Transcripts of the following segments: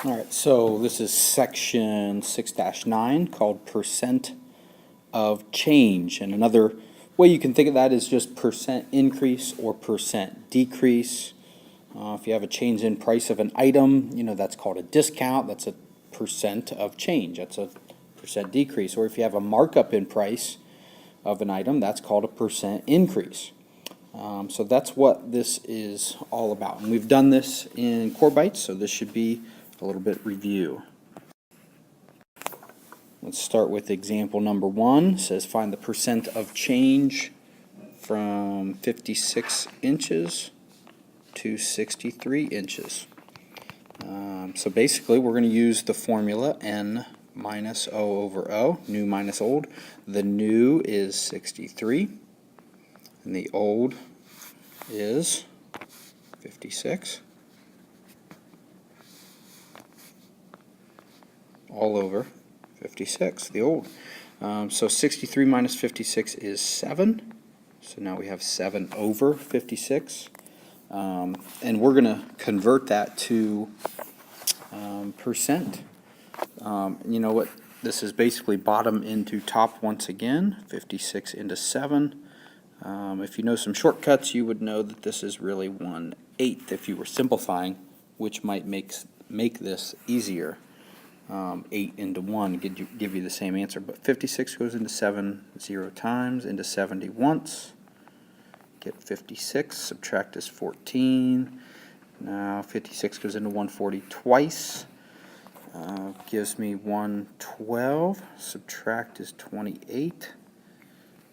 Alright, so this is section 6-9 called percent of change. And another way you can think of that is just percent increase or percent decrease. If you have a change in price of an item, that's called a discount. That's a percent of change. That's a percent decrease. Or if you have a markup in price of an item, that's called a percent increase. So that's what this is all about. And we've done this in Core Bytes, so this should be a little bit review. Let's start with example number 1. It says find the percent of change from 56 inches to 63 inches. So basically we're going to use the formula N minus O over O, new minus old. The new is 63 and the old is 56. All over 56, the old. So 63 minus 56 is 7. So now we have 7 over 56. And we're going to convert that to percent. You know what? This is basically bottom into top once again, 56 into 7. If you know some shortcuts, you would know that this is really 1/8 if you were simplifying, which might make this easier. 8 into 1 give you the same answer, but 56 goes into 7 0 times, into 70 once. Get 56, subtract is 14. Now 56 goes into 140 twice. Gives me 112. Subtract is 28.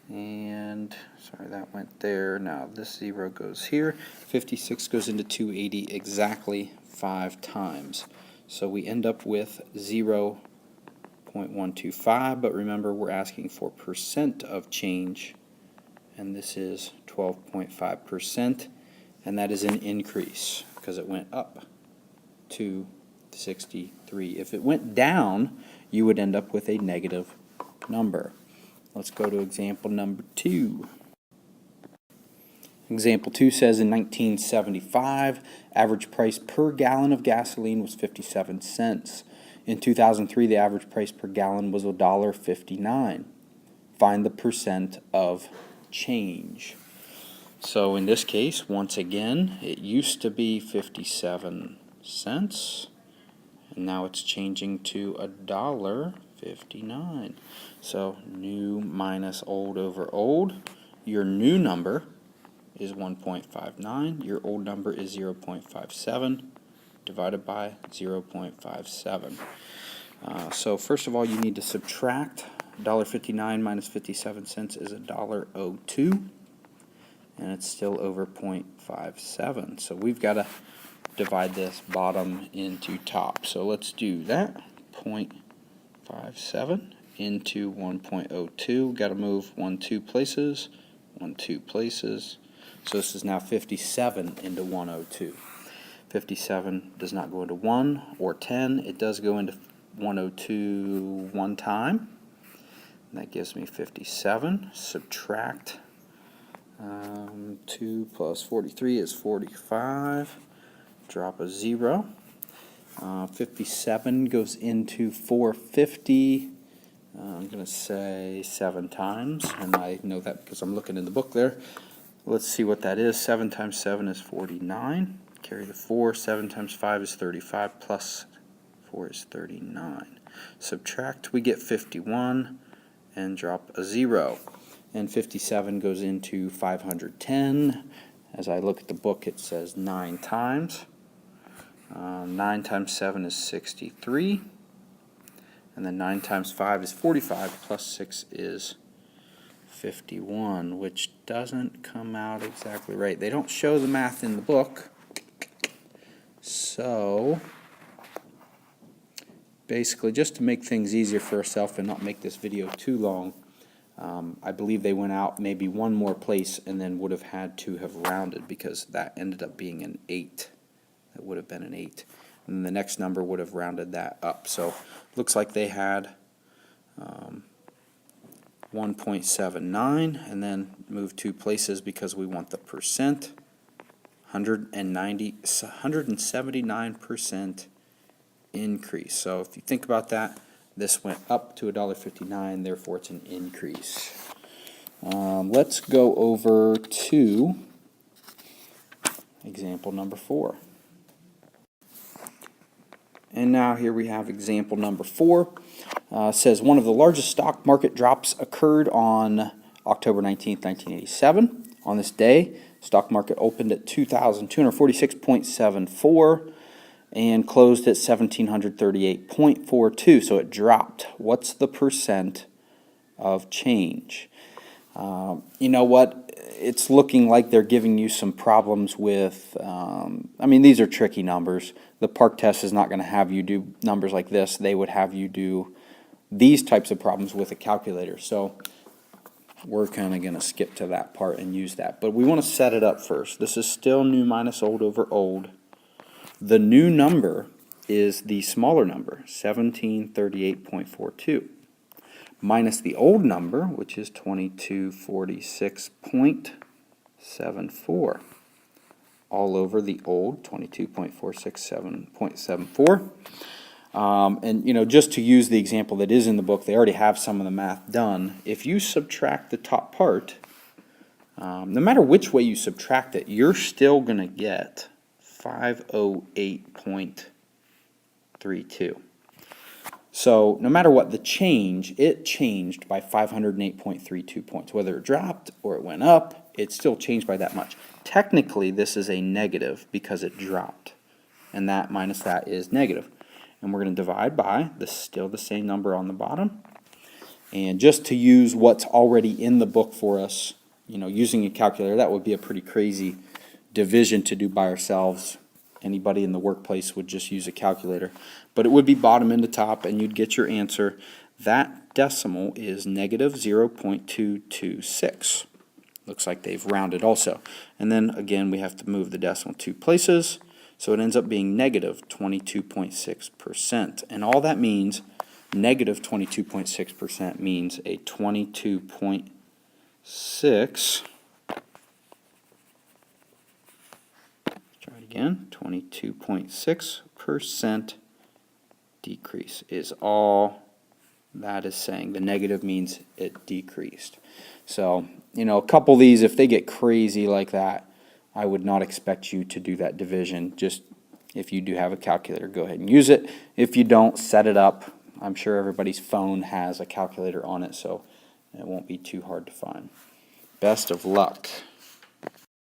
And, sorry, that went there. Now this 0 goes here. 56 goes into 280 exactly 5 times. So we end up with 0.125, but remember we're asking for percent of change, and this is 12.5%, and that is an increase because it went up to 63. If it went down, you would end up with a negative number. Let's go to example number 2. Example 2 says in 1975, average price per gallon of gasoline was 57 cents. In 2003, the average price per gallon was $1.59. Find the percent of change. So in this case, once again, it used to be 57 cents, and now it's changing to $1.59. So new minus old over old. Your new number is 1.59. Your old number is 0.57 divided by 0.57. So first of all, you need to subtract. $1.59 minus 57 cents is $1.02, and it's still over 0.57. So we've got to divide this bottom into top. So let's do that. 0.57 into 1.02. Got to move 1 2 places. 1 2 places. So this is now 57 into 102. 57 does not go into 1 or 10. It does go into 102 one time. And that gives me 57. Subtract 2 plus 43 is 45. Drop a 0. 57 goes into 450. I'm going to say 7 times, and I know that because I'm looking in the book there. Let's see what that is. 7 times 7 is 49. Carry the 4. 7 times 5 is 35. Plus 4 is 39. Subtract, we get 51, and drop a 0. And 57 goes into 510. As I look at the book, it says 9 times. 9 times 7 is 63. And then 9 times 5 is 45, plus 6 is 51, which doesn't come out exactly right. They don't show the math in the book. So basically, just to make things easier for ourselves and not make this video too long, I believe they went out maybe one more place and then would have had to have rounded, because that ended up being an 8. That would have been an 8. And the next number would have rounded that up. So looks like they had 1.79 and then move 2 places because we want the percent. 179% increase. So if you think about that, this went up to $1.59, therefore it's an increase. Let's go over to example number 4. And now here we have example number 4. Says one of the largest stock market drops occurred on October 19th, 1987. On this day, stock market opened at 2,246.74 and closed at 1,738.42, so it dropped. What's the percent of change? You know what? It's looking like they're giving you some problems with, I mean, these are tricky numbers. The PARCC test is not going to have you do numbers like this. They would have you do these types of problems with a calculator. So we're kind of going to skip to that part and use that. But we want to set it up first. This is still new minus old over old. The new number is the smaller number, 1738.42. Minus the old number, which is 2246.74, all over the old 22.467.74. And you know, just to use the example that is in the book, they already have some of the math done. If you subtract the top part, no matter which way you subtract it, you're still going to get 508.32. So no matter what the change, it changed by 508.32 points. Whether it dropped or it went up, it still changed by that much. Technically, this is a negative because it dropped. And that minus that is negative. And we're going to divide by still the same number on the bottom. And just to use what's already in the book for us, you know, using a calculator, that would be a pretty crazy division to do by ourselves. Anybody in the workplace would just use a calculator. But it would be bottom into top, and you'd get your answer. That decimal is negative 0.226. Looks like they've rounded also. And then, again, we have to move the decimal 2 places. So it ends up being negative 22.6%. And all that means, negative 22.6% means a 22.6. Try it again. 22.6% decrease is all that is saying. The negative means it decreased. So, you know, a couple of these, if they get crazy like that, I would not expect you to do that division. Just if you do have a calculator, go ahead and use it. If you don't, set it up. I'm sure everybody's phone has a calculator on it, so it won't be too hard to find. Best of luck.